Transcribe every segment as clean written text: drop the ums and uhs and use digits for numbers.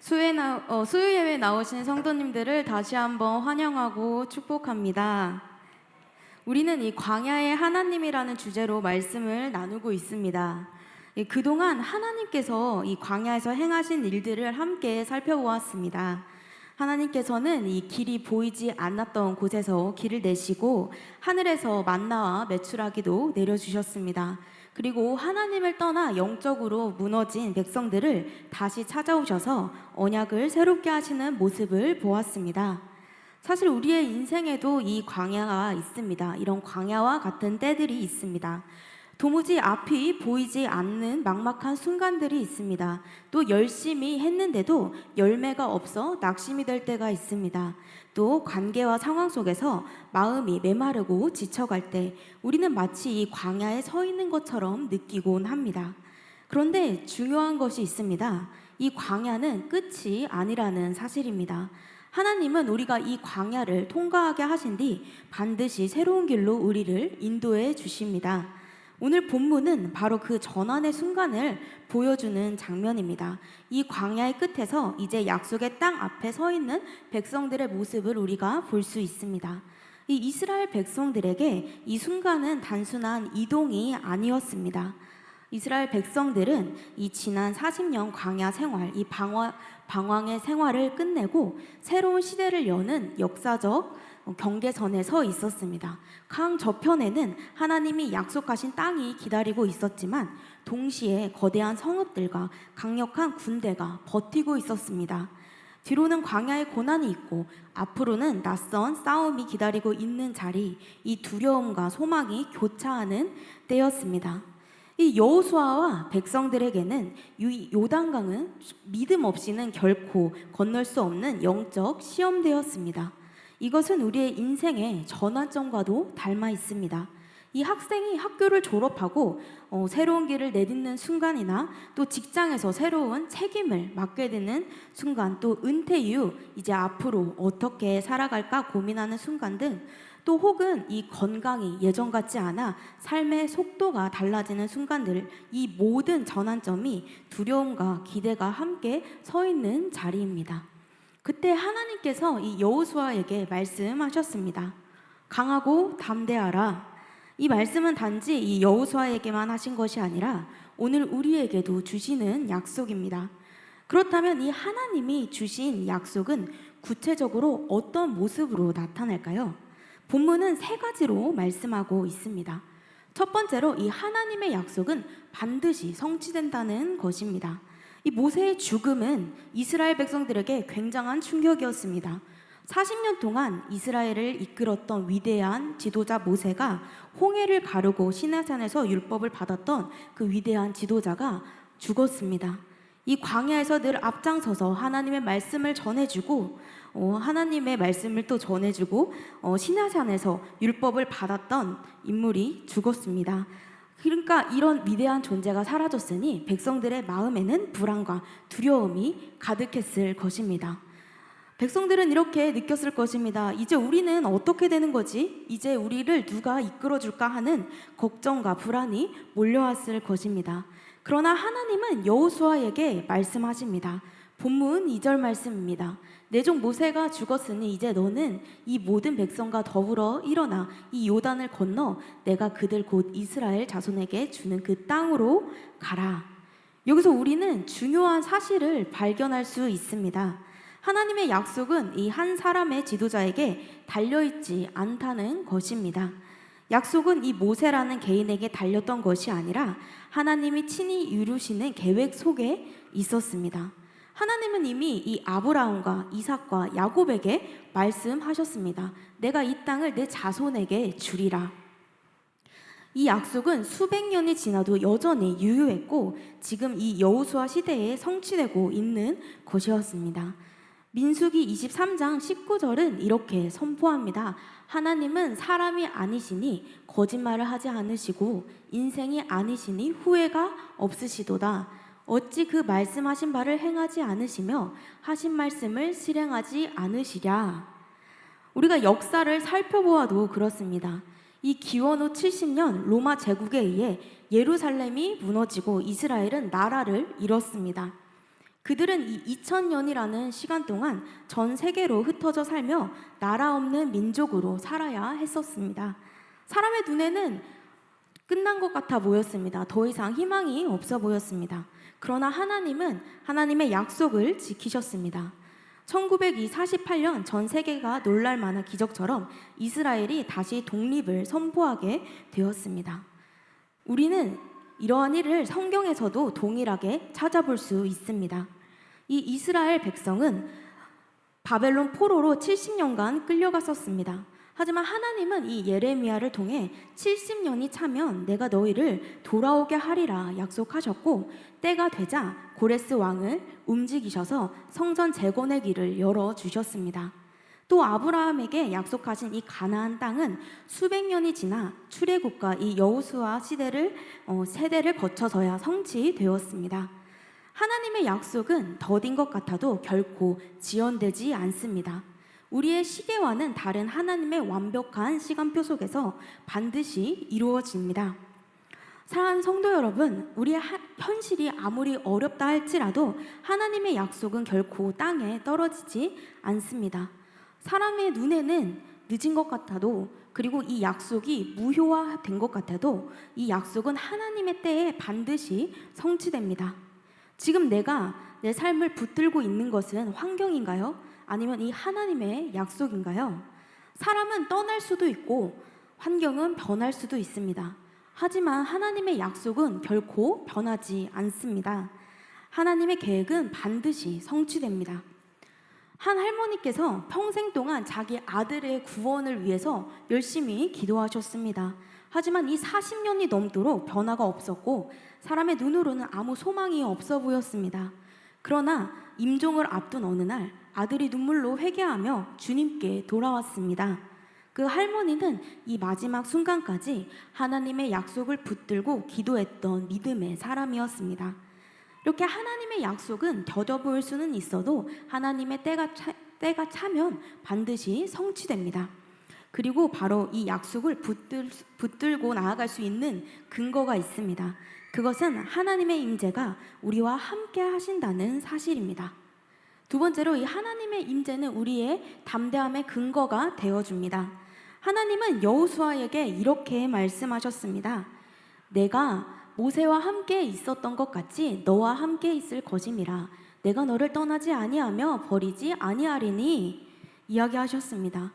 수요예배 나오신 성도님들을 다시 한번 환영하고 축복합니다. 우리는 이 광야의 하나님이라는 주제로 말씀을 나누고 있습니다. 그동안 하나님께서 이 광야에서 행하신 일들을 함께 살펴보았습니다. 하나님께서는 이 길이 보이지 않았던 곳에서 길을 내시고 하늘에서 만나와 메추라기도 내려주셨습니다. 그리고 하나님을 떠나 영적으로 무너진 백성들을 다시 찾아오셔서 언약을 새롭게 하시는 모습을 보았습니다. 사실 우리의 인생에도 이 광야가 있습니다. 이런 광야와 같은 때들이 있습니다. 도무지 앞이 보이지 않는 막막한 순간들이 있습니다. 또 열심히 했는데도 열매가 없어 낙심이 될 때가 있습니다. 또 관계와 상황 속에서 마음이 메마르고 지쳐갈 때 우리는 마치 이 광야에 서 있는 것처럼 느끼곤 합니다. 그런데 중요한 것이 있습니다. 이 광야는 끝이 아니라는 사실입니다. 하나님은 우리가 이 광야를 통과하게 하신 뒤 반드시 새로운 길로 우리를 인도해 주십니다. 오늘 본문은 바로 그 전환의 순간을 보여주는 장면입니다. 이 광야의 끝에서 이제 약속의 땅 앞에 서 있는 백성들의 모습을 우리가 볼 수 있습니다. 이 이스라엘 백성들에게 이 순간은 단순한 이동이 아니었습니다. 이스라엘 백성들은 이 지난 40년 광야 생활, 이 방황의 생활을 끝내고 새로운 시대를 여는 역사적 경계선에 서 있었습니다. 강 저편에는 하나님이 약속하신 땅이 기다리고 있었지만 동시에 거대한 성읍들과 강력한 군대가 버티고 있었습니다. 뒤로는 광야의 고난이 있고 앞으로는 낯선 싸움이 기다리고 있는 자리, 이 두려움과 소망이 교차하는 때였습니다. 이 여호수아와 백성들에게는 이 요단강은 믿음 없이는 결코 건널 수 없는 영적 시험대였습니다. 이것은 우리의 인생의 전환점과도 닮아 있습니다. 이 학생이 학교를 졸업하고 새로운 길을 내딛는 순간이나 또 직장에서 새로운 책임을 맡게 되는 순간, 또 은퇴 이후 이제 앞으로 어떻게 살아갈까 고민하는 순간 등, 또 혹은 이 건강이 예전 같지 않아 삶의 속도가 달라지는 순간들, 이 모든 전환점이 두려움과 기대가 함께 서 있는 자리입니다. 그때 하나님께서 이 여호수아에게 말씀하셨습니다. 강하고 담대하라. 이 말씀은 단지 이 여호수아에게만 하신 것이 아니라 오늘 우리에게도 주시는 약속입니다. 그렇다면 이 하나님이 주신 약속은 구체적으로 어떤 모습으로 나타날까요? 본문은 세 가지로 말씀하고 있습니다. 첫 번째로 이 하나님의 약속은 반드시 성취된다는 것입니다. 이 모세의 죽음은 이스라엘 백성들에게 굉장한 충격이었습니다. 40년 동안 이스라엘을 이끌었던 위대한 지도자 모세가 홍해를 가르고 시내산에서 율법을 받았던 그 위대한 지도자가 죽었습니다. 이 광야에서 늘 앞장서서 하나님의 말씀을 전해주고 하나님의 말씀을 또 전해주고 시내산에서 율법을 받았던 인물이 죽었습니다. 그러니까 이런 위대한 존재가 사라졌으니 백성들의 마음에는 불안과 두려움이 가득했을 것입니다. 백성들은 이렇게 느꼈을 것입니다. 이제 우리는 어떻게 되는 거지? 이제 우리를 누가 이끌어줄까 하는 걱정과 불안이 몰려왔을 것입니다. 그러나 하나님은 여호수아에게 말씀하십니다. 본문 2절 말씀입니다. 내 종 모세가 죽었으니 이제 너는 이 모든 백성과 더불어 일어나 이 요단을 건너 내가 그들 곧 이스라엘 자손에게 주는 그 땅으로 가라. 여기서 우리는 중요한 사실을 발견할 수 있습니다. 하나님의 약속은 이 한 사람의 지도자에게 달려있지 않다는 것입니다. 약속은 이 모세라는 개인에게 달렸던 것이 아니라 하나님이 친히 이루시는 계획 속에 있었습니다. 하나님은 이미 이 아브라함과 이삭과 야곱에게 말씀하셨습니다. 내가 이 땅을 내 자손에게 주리라. 이 약속은 수백 년이 지나도 여전히 유효했고 지금 이 여호수아 시대에 성취되고 있는 것이었습니다. 민수기 23장 19절은 이렇게 선포합니다. 하나님은 사람이 아니시니 거짓말을 하지 않으시고 인생이 아니시니 후회가 없으시도다. 어찌 그 말씀하신 바를 행하지 않으시며 하신 말씀을 실행하지 않으시랴. 우리가 역사를 살펴보아도 그렇습니다. 이 기원 후 70년 로마 제국에 의해 예루살렘이 무너지고 이스라엘은 나라를 잃었습니다. 그들은 이 2000년이라는 시간 동안 전 세계로 흩어져 살며 나라 없는 민족으로 살아야 했었습니다. 사람의 눈에는 끝난 것 같아 보였습니다. 더 이상 희망이 없어 보였습니다. 그러나 하나님은 하나님의 약속을 지키셨습니다. 1948년 전 세계가 놀랄 만한 기적처럼 이스라엘이 다시 독립을 선포하게 되었습니다. 우리는 이러한 일을 성경에서도 동일하게 찾아볼 수 있습니다. 이 이스라엘 백성은 바벨론 포로로 70년간 끌려갔었습니다. 하지만 하나님은 이 예레미야를 통해 70년이 차면 내가 너희를 돌아오게 하리라 약속하셨고, 때가 되자 고레스 왕을 움직이셔서 성전 재건의 길을 열어주셨습니다. 또 아브라함에게 약속하신 이 가나안 땅은 수백 년이 지나 출애굽과 이 여호수아 세대를 거쳐서야 성취되었습니다. 하나님의 약속은 더딘 것 같아도 결코 지연되지 않습니다. 우리의 시계와는 다른 하나님의 완벽한 시간표 속에서 반드시 이루어집니다. 사랑하는 성도 여러분, 우리의 현실이 아무리 어렵다 할지라도 하나님의 약속은 결코 땅에 떨어지지 않습니다. 사람의 눈에는 늦은 것 같아도, 그리고 이 약속이 무효화된 것 같아도 이 약속은 하나님의 때에 반드시 성취됩니다. 지금 내가 내 삶을 붙들고 있는 것은 환경인가요? 아니면 이 하나님의 약속인가요? 사람은 떠날 수도 있고 환경은 변할 수도 있습니다. 하지만 하나님의 약속은 결코 변하지 않습니다. 하나님의 계획은 반드시 성취됩니다. 한 할머니께서 평생 동안 자기 아들의 구원을 위해서 열심히 기도하셨습니다. 하지만 이 40년이 넘도록 변화가 없었고 사람의 눈으로는 아무 소망이 없어 보였습니다. 그러나 임종을 앞둔 어느 날 아들이 눈물로 회개하며 주님께 돌아왔습니다. 그 할머니는 이 마지막 순간까지 하나님의 약속을 붙들고 기도했던 믿음의 사람이었습니다. 이렇게 하나님의 약속은 더뎌 보일 수는 있어도 하나님의 때가 차면 반드시 성취됩니다. 그리고 바로 이 약속을 붙들고 나아갈 수 있는 근거가 있습니다. 그것은 하나님의 임재가 우리와 함께 하신다는 사실입니다. 두 번째로 이 하나님의 임재는 우리의 담대함의 근거가 되어줍니다. 하나님은 여호수아에게 이렇게 말씀하셨습니다. 내가 모세와 함께 있었던 것 같이 너와 함께 있을 것임이라. 내가 너를 떠나지 아니하며 버리지 아니하리니 이야기하셨습니다.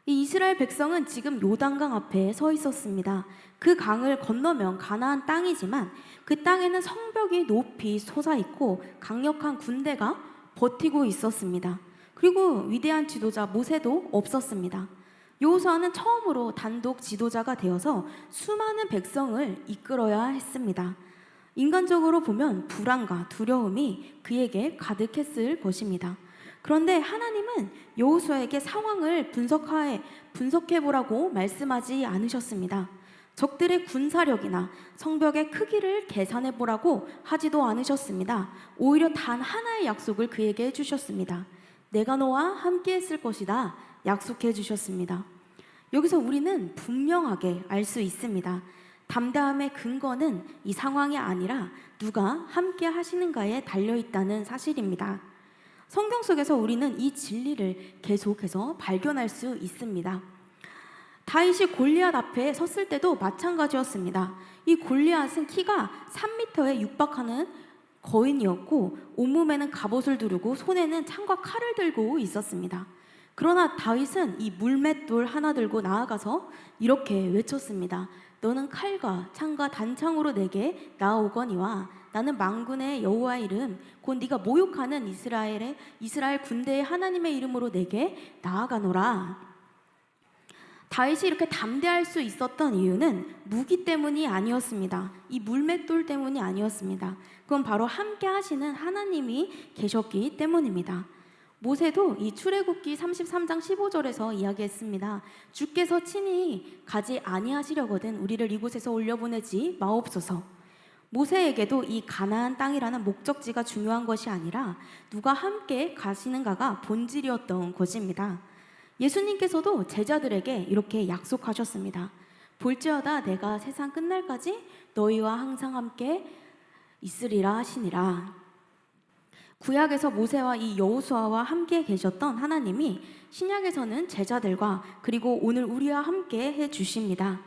이 이스라엘 백성은 지금 요단강 앞에 서 있었습니다. 그 강을 건너면 가나안 땅이지만 그 땅에는 성벽이 높이 솟아있고 강력한 군대가 버티고 있었습니다. 그리고 위대한 지도자 모세도 없었습니다. 여호수아는 처음으로 단독 지도자가 되어서 수많은 백성을 이끌어야 했습니다. 인간적으로 보면 불안과 두려움이 그에게 가득했을 것입니다. 그런데 하나님은 여호수아에게 상황을 분석해보라고 말씀하지 않으셨습니다. 적들의 군사력이나 성벽의 크기를 계산해보라고 하지도 않으셨습니다. 오히려 단 하나의 약속을 그에게 해주셨습니다. 내가 너와 함께 했을 것이다 약속해 주셨습니다. 여기서 우리는 분명하게 알 수 있습니다. 담대함의 근거는 이 상황이 아니라 누가 함께 하시는가에 달려있다는 사실입니다. 성경 속에서 우리는 이 진리를 계속해서 발견할 수 있습니다. 다윗이 골리앗 앞에 섰을 때도 마찬가지였습니다. 이 골리앗은 키가 3m에 육박하는 거인이었고 온몸에는 갑옷을 두르고 손에는 창과 칼을 들고 있었습니다. 그러나 다윗은 이 물맷돌 하나 들고 나아가서 이렇게 외쳤습니다. 너는 칼과 창과 단창으로 내게 나아오거니와 나는 만군의 여호와의 이름 곧 네가 모욕하는 이스라엘 군대의 하나님의 이름으로 내게 나아가노라. 다윗이 이렇게 담대할 수 있었던 이유는 무기 때문이 아니었습니다. 이 물맷돌 때문이 아니었습니다. 그건 바로 함께 하시는 하나님이 계셨기 때문입니다. 모세도 이 출애굽기 33장 15절에서 이야기했습니다. 주께서 친히 가지 아니하시려거든 우리를 이곳에서 올려보내지 마옵소서. 모세에게도 이 가나안 땅이라는 목적지가 중요한 것이 아니라 누가 함께 가시는가가 본질이었던 것입니다. 예수님께서도 제자들에게 이렇게 약속하셨습니다. 볼지어다 내가 세상 끝날까지 너희와 항상 함께 있으리라 하시니라. 구약에서 모세와 이 여호수아와 함께 계셨던 하나님이 신약에서는 제자들과 그리고 오늘 우리와 함께 해 주십니다.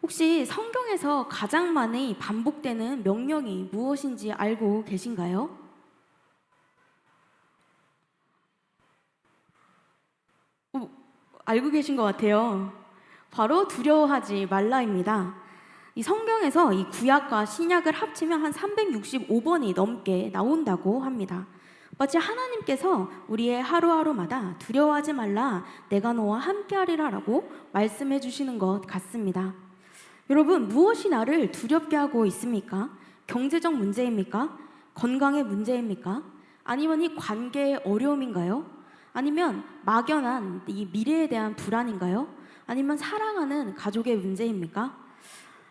혹시 성경에서 가장 많이 반복되는 명령이 무엇인지 알고 계신가요? 어, 알고 계신 것 같아요. 바로 두려워하지 말라입니다. 이 성경에서 이 구약과 신약을 합치면 한 365번이 넘게 나온다고 합니다. 마치 하나님께서 우리의 하루하루마다 두려워하지 말라, 내가 너와 함께하리라라고 말씀해 주시는 것 같습니다. 여러분, 무엇이 나를 두렵게 하고 있습니까? 경제적 문제입니까? 건강의 문제입니까? 아니면 이 관계의 어려움인가요? 아니면 막연한 이 미래에 대한 불안인가요? 아니면 사랑하는 가족의 문제입니까?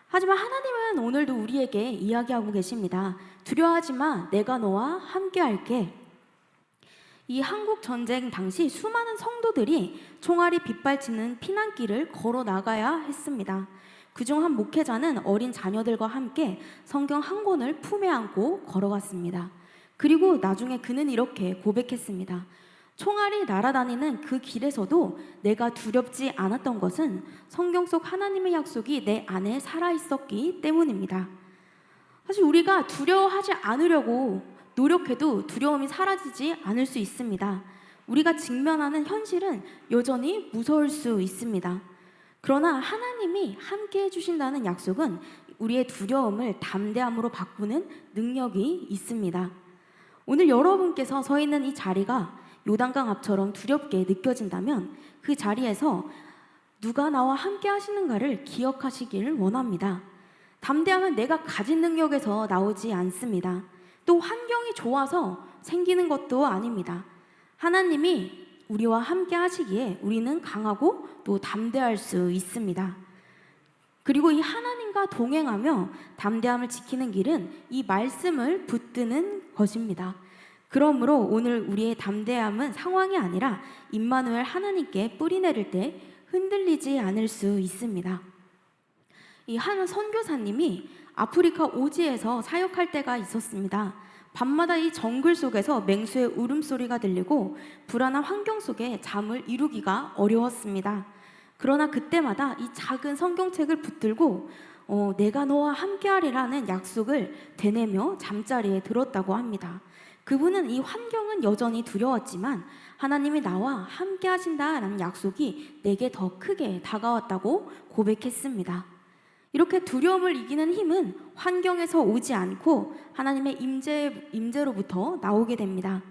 하지만 하나님은 오늘도 우리에게 이야기하고 계십니다. 두려워하지 마, 내가 너와 함께 할게. 이 한국 전쟁 당시 수많은 성도들이 총알이 빗발치는 피난길을 걸어 나가야 했습니다. 그중 한 목회자는 어린 자녀들과 함께 성경 한 권을 품에 안고 걸어갔습니다. 그리고 나중에 그는 이렇게 고백했습니다. 총알이 날아다니는 그 길에서도 내가 두렵지 않았던 것은 성경 속 하나님의 약속이 내 안에 살아있었기 때문입니다. 사실 우리가 두려워하지 않으려고 노력해도 두려움이 사라지지 않을 수 있습니다. 우리가 직면하는 현실은 여전히 무서울 수 있습니다. 그러나 하나님이 함께 해주신다는 약속은 우리의 두려움을 담대함으로 바꾸는 능력이 있습니다. 오늘 여러분께서 서 있는 이 자리가 요단강 앞처럼 두렵게 느껴진다면 그 자리에서 누가 나와 함께 하시는가를 기억하시기를 원합니다. 담대함은 내가 가진 능력에서 나오지 않습니다. 또 환경이 좋아서 생기는 것도 아닙니다. 하나님이 우리와 함께 하시기에 우리는 강하고 또 담대할 수 있습니다. 그리고 이 하나님과 동행하며 담대함을 지키는 길은 이 말씀을 붙드는 것입니다. 그러므로 오늘 우리의 담대함은 상황이 아니라 임마누엘 하나님께 뿌리 내릴 때 흔들리지 않을 수 있습니다. 이 한 선교사님이 아프리카 오지에서 사역할 때가 있었습니다. 밤마다 이 정글 속에서 맹수의 울음소리가 들리고 불안한 환경 속에 잠을 이루기가 어려웠습니다. 그러나 그때마다 이 작은 성경책을 붙들고 내가 너와 함께하리라는 약속을 되뇌며 잠자리에 들었다고 합니다. 그분은 이 환경은 여전히 두려웠지만 하나님이 나와 함께 하신다라는 약속이 내게 더 크게 다가왔다고 고백했습니다. 이렇게 두려움을 이기는 힘은 환경에서 오지 않고 하나님의 임재로부터 나오게 됩니다.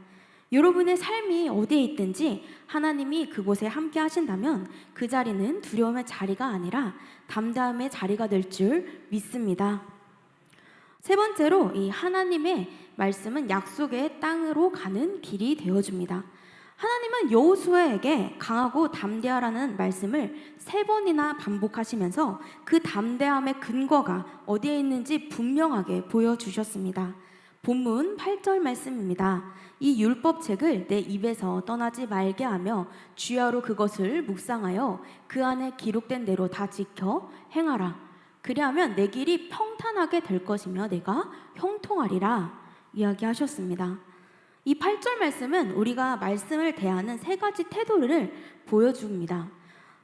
여러분의 삶이 어디에 있든지 하나님이 그곳에 함께 하신다면 그 자리는 두려움의 자리가 아니라 담대함의 자리가 될 줄 믿습니다. 세 번째로 이 하나님의 말씀은 약속의 땅으로 가는 길이 되어줍니다. 하나님은 여호수아에게 강하고 담대하라는 말씀을 3번이나 반복하시면서 그 담대함의 근거가 어디에 있는지 분명하게 보여주셨습니다. 본문 8절 말씀입니다. 이 율법책을 내 입에서 떠나지 말게 하며 주야로 그것을 묵상하여 그 안에 기록된 대로 다 지켜 행하라. 그리하면 내 길이 평탄하게 될 것이며 내가 형통하리라 이야기하셨습니다. 이 8절 말씀은 우리가 말씀을 대하는 3가지 태도를 보여줍니다.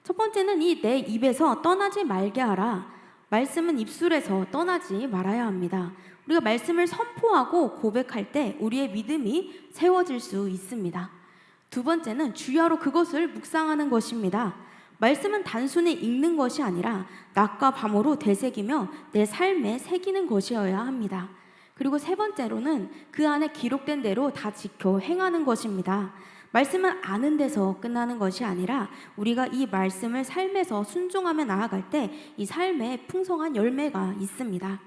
첫 번째는 이 내 입에서 떠나지 말게 하라. 말씀은 입술에서 떠나지 말아야 합니다. 우리가 말씀을 선포하고 고백할 때 우리의 믿음이 세워질 수 있습니다. 두 번째는 주야로 그것을 묵상하는 것입니다. 말씀은 단순히 읽는 것이 아니라 낮과 밤으로 되새기며 내 삶에 새기는 것이어야 합니다. 그리고 세 번째로는 그 안에 기록된 대로 다 지켜 행하는 것입니다. 말씀은 아는 데서 끝나는 것이 아니라 우리가 이 말씀을 삶에서 순종하며 나아갈 때 이 삶에 풍성한 열매가 있습니다.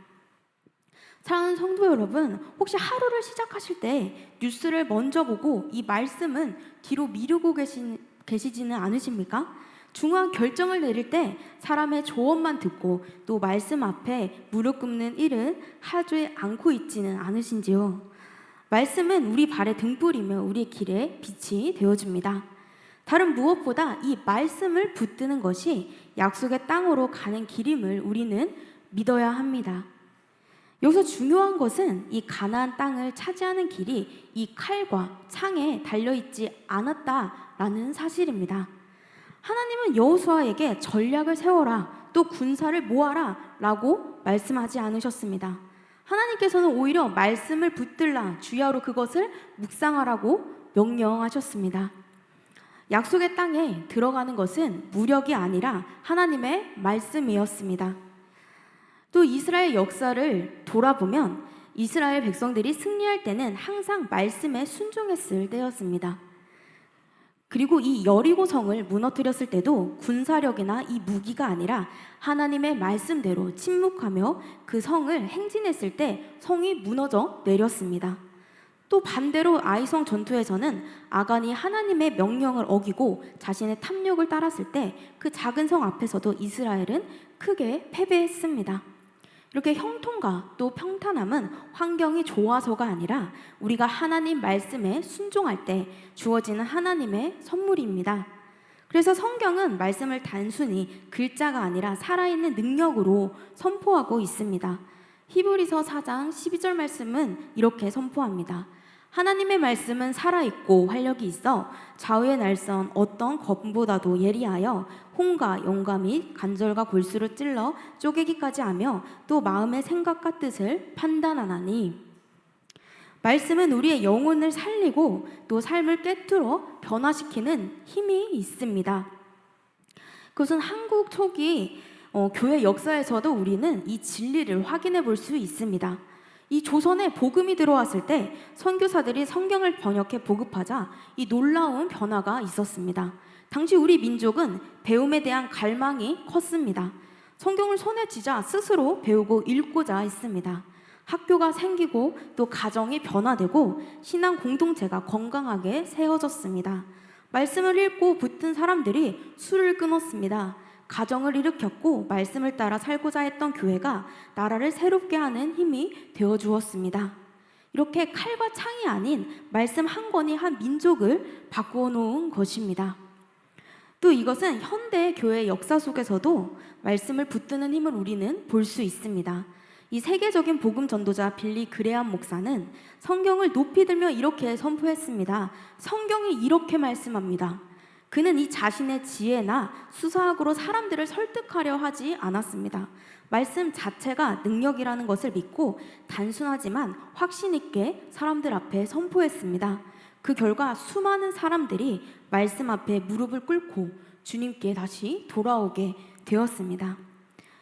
사랑하는 성도 여러분, 혹시 하루를 시작하실 때 뉴스를 먼저 보고 이 말씀은 뒤로 미루고 계시지는 않으십니까? 중요한 결정을 내릴 때 사람의 조언만 듣고 또 말씀 앞에 무릎 꿇는 일은 하지 않고 있지는 않으신지요? 말씀은 우리 발의 등불이며 우리 길의 빛이 되어줍니다. 다른 무엇보다 이 말씀을 붙드는 것이 약속의 땅으로 가는 길임을 우리는 믿어야 합니다. 여기서 중요한 것은 이 가나안 땅을 차지하는 길이 이 칼과 창에 달려있지 않았다라는 사실입니다. 하나님은 여호수아에게 전략을 세워라, 또 군사를 모아라 라고 말씀하지 않으셨습니다. 하나님께서는 오히려 말씀을 붙들라 주야로 그것을 묵상하라고 명령하셨습니다. 약속의 땅에 들어가는 것은 무력이 아니라 하나님의 말씀이었습니다. 또 이스라엘 역사를 돌아보면 이스라엘 백성들이 승리할 때는 항상 말씀에 순종했을 때였습니다. 그리고 이 여리고성을 무너뜨렸을 때도 군사력이나 이 무기가 아니라 하나님의 말씀대로 침묵하며 그 성을 행진했을 때 성이 무너져 내렸습니다. 또 반대로 아이성 전투에서는 아간이 하나님의 명령을 어기고 자신의 탐욕을 따랐을 때 그 작은 성 앞에서도 이스라엘은 크게 패배했습니다. 이렇게 형통과 또 평탄함은 환경이 좋아서가 아니라 우리가 하나님 말씀에 순종할 때 주어지는 하나님의 선물입니다. 그래서 성경은 말씀을 단순히 글자가 아니라 살아있는 능력으로 선포하고 있습니다. 히브리서 4장 12절 말씀은 이렇게 선포합니다. 하나님의 말씀은 살아있고 활력이 있어 좌우의 날선 어떤 검보다도 예리하여 홍과 영과 및 관절과 골수를 찔러 쪼개기까지 하며 또 마음의 생각과 뜻을 판단하나니, 말씀은 우리의 영혼을 살리고 또 삶을 꿰뚫어 변화시키는 힘이 있습니다. 그것은 한국 초기 교회 역사에서도 우리는 이 진리를 확인해 볼 수 있습니다. 이 조선에 복음이 들어왔을 때 선교사들이 성경을 번역해 보급하자 이 놀라운 변화가 있었습니다. 당시 우리 민족은 배움에 대한 갈망이 컸습니다. 성경을 손에 쥐자 스스로 배우고 읽고자 했습니다. 학교가 생기고 또 가정이 변화되고 신앙 공동체가 건강하게 세워졌습니다. 말씀을 읽고 붙든 사람들이 술을 끊었습니다. 가정을 일으켰고 말씀을 따라 살고자 했던 교회가 나라를 새롭게 하는 힘이 되어 주었습니다. 이렇게 칼과 창이 아닌 말씀 한 권이 한 민족을 바꾸어 놓은 것입니다. 또 이것은 현대 교회 역사 속에서도 말씀을 붙드는 힘을 우리는 볼 수 있습니다. 이 세계적인 복음 전도자 빌리 그레함 목사는 성경을 높이 들며 이렇게 선포했습니다. 성경이 이렇게 말씀합니다. 그는 이 자신의 지혜나 수사학으로 사람들을 설득하려 하지 않았습니다. 말씀 자체가 능력이라는 것을 믿고 단순하지만 확신 있게 사람들 앞에 선포했습니다. 그 결과 수많은 사람들이 말씀 앞에 무릎을 꿇고 주님께 다시 돌아오게 되었습니다.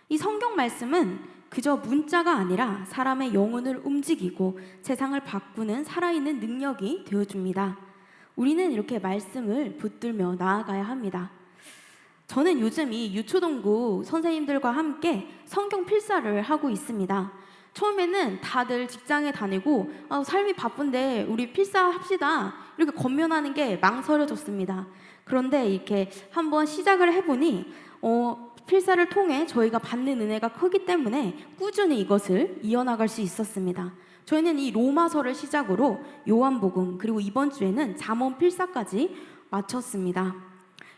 이 성경 말씀은 그저 문자가 아니라 사람의 영혼을 움직이고 세상을 바꾸는 살아있는 능력이 되어줍니다. 우리는 이렇게 말씀을 붙들며 나아가야 합니다. 저는 요즘 이 유초동부 선생님들과 함께 성경 필사를 하고 있습니다. 처음에는 다들 직장에 다니고 삶이 바쁜데 우리 필사합시다 이렇게 권면하는 게 망설여졌습니다. 그런데 이렇게 한번 시작을 해보니 필사를 통해 저희가 받는 은혜가 크기 때문에 꾸준히 이것을 이어나갈 수 있었습니다. 저희는 이 로마서를 시작으로 요한복음 그리고 이번 주에는 잠언 필사까지 마쳤습니다.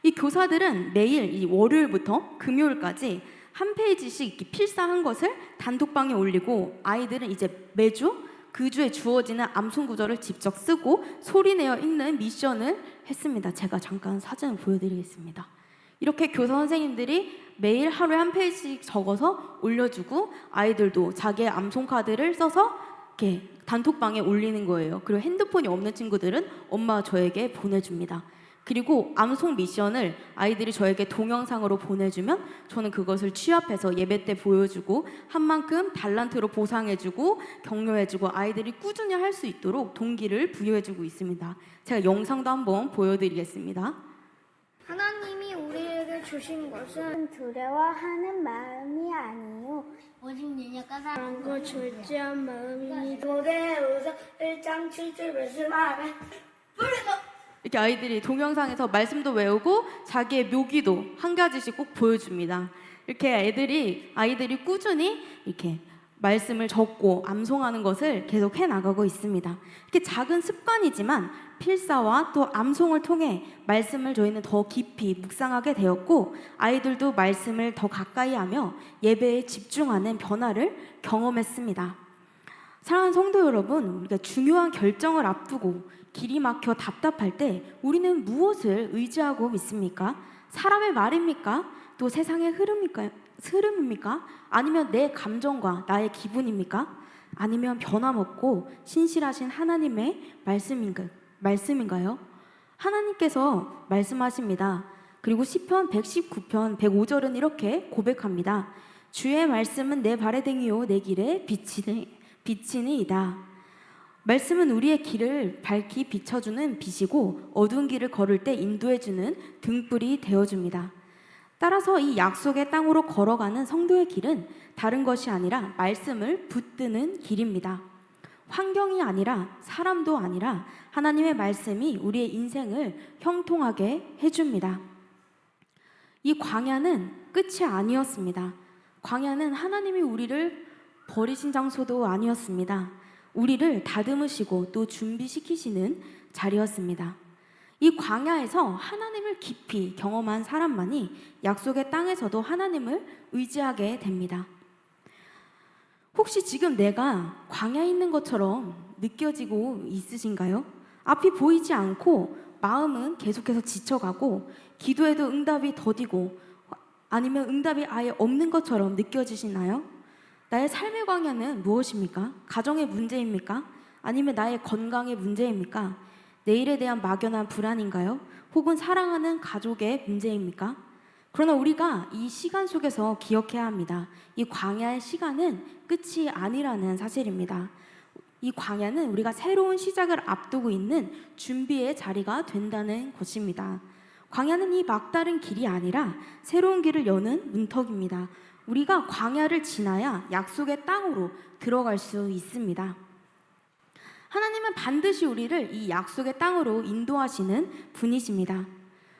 이 교사들은 매일 이 월요일부터 금요일까지 한 페이지씩 이렇게 필사한 것을 단톡방에 올리고 아이들은 이제 매주 그 주에 주어지는 암송 구절을 직접 쓰고 소리내어 읽는 미션을 했습니다. 제가 잠깐 사진을 보여드리겠습니다. 이렇게 교사 선생님들이 매일 하루에 한 페이지씩 적어서 올려주고 아이들도 자기의 암송 카드를 써서 이렇게 단톡방에 올리는 거예요. 그리고 핸드폰이 없는 친구들은 엄마가 저에게 보내줍니다. 그리고 암송 미션을 아이들이 저에게 동영상으로 보내주면 저는 그것을 취합해서 예배 때 보여주고 한 만큼 달란트로 보상해주고 격려해주고 아이들이 꾸준히 할 수 있도록 동기를 부여해주고 있습니다. 제가 영상도 한번 보여드리겠습니다. 하나님이 우리에게 주신 것은 두려워하는 마음이 아니요 오직 능력과 사랑과 거 절제한 마음이니. 고대후서 1장 7절 말씀하면 이렇게 아이들이 동영상에서 말씀도 외우고 자기의 묘기도 한 가지씩 꼭 보여줍니다. 이렇게 아이들이 꾸준히 이렇게 말씀을 적고 암송하는 것을 계속 해나가고 있습니다. 이렇게 작은 습관이지만 필사와 또 암송을 통해 말씀을 저희는 더 깊이 묵상하게 되었고 아이들도 말씀을 더 가까이 하며 예배에 집중하는 변화를 경험했습니다. 사랑하는 성도 여러분, 우리가 중요한 결정을 앞두고 길이 막혀 답답할 때 우리는 무엇을 의지하고 믿습니까? 사람의 말입니까? 또 세상의 흐름입니까? 아니면 내 감정과 나의 기분입니까? 아니면 변함없고 신실하신 하나님의 말씀인가요? 하나님께서 말씀하십니다. 그리고 시편 119편 105절은 이렇게 고백합니다. 주의 말씀은 내 발의 등이요 내 길에 비치니이다. 말씀은 우리의 길을 밝히 비춰주는 빛이고 어두운 길을 걸을 때 인도해주는 등불이 되어줍니다. 따라서 이 약속의 땅으로 걸어가는 성도의 길은 다른 것이 아니라 말씀을 붙드는 길입니다. 환경이 아니라 사람도 아니라 하나님의 말씀이 우리의 인생을 형통하게 해줍니다. 이 광야는 끝이 아니었습니다. 광야는 하나님이 우리를 버리신 장소도 아니었습니다. 우리를 다듬으시고 또 준비시키시는 자리였습니다. 이 광야에서 하나님을 깊이 경험한 사람만이 약속의 땅에서도 하나님을 의지하게 됩니다. 혹시 지금 내가 광야에 있는 것처럼 느껴지고 있으신가요? 앞이 보이지 않고 마음은 계속해서 지쳐가고 기도해도 응답이 더디고 아니면 응답이 아예 없는 것처럼 느껴지시나요? 나의 삶의 광야는 무엇입니까? 가정의 문제입니까? 아니면 나의 건강의 문제입니까? 내일에 대한 막연한 불안인가요? 혹은 사랑하는 가족의 문제입니까? 그러나 우리가 이 시간 속에서 기억해야 합니다. 이 광야의 시간은 끝이 아니라는 사실입니다. 이 광야는 우리가 새로운 시작을 앞두고 있는 준비의 자리가 된다는 것입니다. 광야는 이 막다른 길이 아니라 새로운 길을 여는 문턱입니다. 우리가 광야를 지나야 약속의 땅으로 들어갈 수 있습니다. 하나님은 반드시 우리를 이 약속의 땅으로 인도하시는 분이십니다.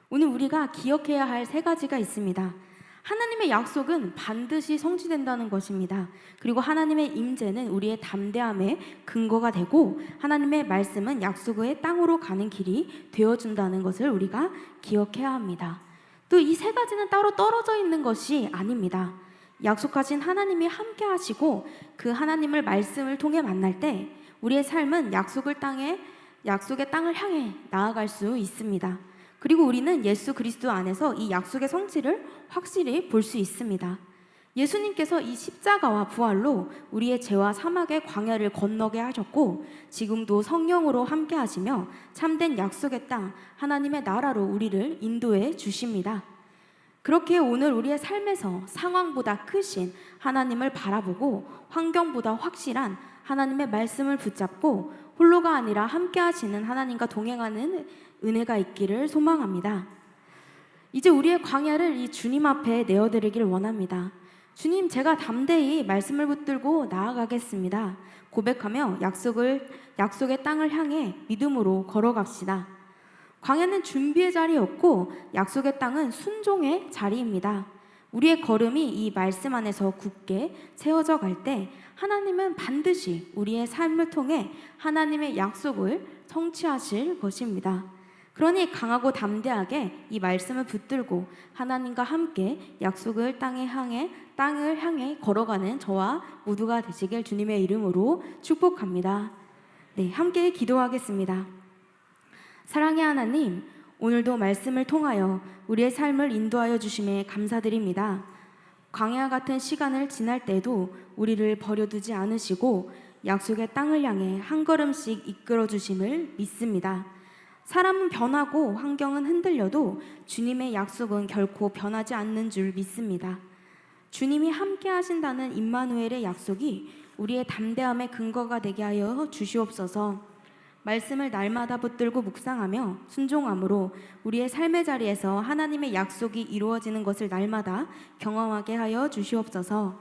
오늘 우리가 기억해야 할 세 가지가 있습니다. 하나님의 약속은 반드시 성취된다는 것입니다. 그리고 하나님의 임재는 우리의 담대함의 근거가 되고 하나님의 말씀은 약속의 땅으로 가는 길이 되어준다는 것을 우리가 기억해야 합니다. 또 이 세 가지는 따로 떨어져 있는 것이 아닙니다. 약속하신 하나님이 함께 하시고 그 하나님을 말씀을 통해 만날 때 우리의 삶은 약속의 땅을 향해 나아갈 수 있습니다. 그리고 우리는 예수 그리스도 안에서 이 약속의 성취를 확실히 볼 수 있습니다. 예수님께서 이 십자가와 부활로 우리의 죄와 사막의 광야를 건너게 하셨고 지금도 성령으로 함께 하시며 참된 약속의 땅 하나님의 나라로 우리를 인도해 주십니다. 그렇게 오늘 우리의 삶에서 상황보다 크신 하나님을 바라보고 환경보다 확실한 하나님의 말씀을 붙잡고 홀로가 아니라 함께 하시는 하나님과 동행하는 은혜가 있기를 소망합니다. 이제 우리의 광야를 이 주님 앞에 내어드리길 원합니다. 주님, 제가 담대히 말씀을 붙들고 나아가겠습니다. 고백하며 약속의 땅을 향해 믿음으로 걸어갑시다. 광야는 준비의 자리였고 약속의 땅은 순종의 자리입니다. 우리의 걸음이 이 말씀 안에서 굳게 세워져 갈 때 하나님은 반드시 우리의 삶을 통해 하나님의 약속을 성취하실 것입니다. 그러니 강하고 담대하게 이 말씀을 붙들고 하나님과 함께 약속을 땅을 향해 걸어가는 저와 모두가 되시길 주님의 이름으로 축복합니다. 네, 함께 기도하겠습니다. 사랑의 하나님, 오늘도 말씀을 통하여 우리의 삶을 인도하여 주심에 감사드립니다. 광야 같은 시간을 지날 때도 우리를 버려두지 않으시고 약속의 땅을 향해 한 걸음씩 이끌어 주심을 믿습니다. 사람은 변하고 환경은 흔들려도 주님의 약속은 결코 변하지 않는 줄 믿습니다. 주님이 함께 하신다는 임마누엘의 약속이 우리의 담대함의 근거가 되게 하여 주시옵소서. 말씀을 날마다 붙들고 묵상하며 순종함으로 우리의 삶의 자리에서 하나님의 약속이 이루어지는 것을 날마다 경험하게 하여 주시옵소서.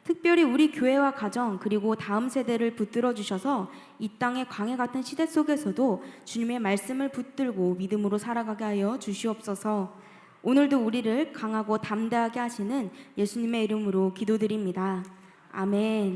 특별히 우리 교회와 가정 그리고 다음 세대를 붙들어 주셔서 이 땅의 광야 같은 시대 속에서도 주님의 말씀을 붙들고 믿음으로 살아가게 하여 주시옵소서. 오늘도 우리를 강하고 담대하게 하시는 예수님의 이름으로 기도드립니다. 아멘.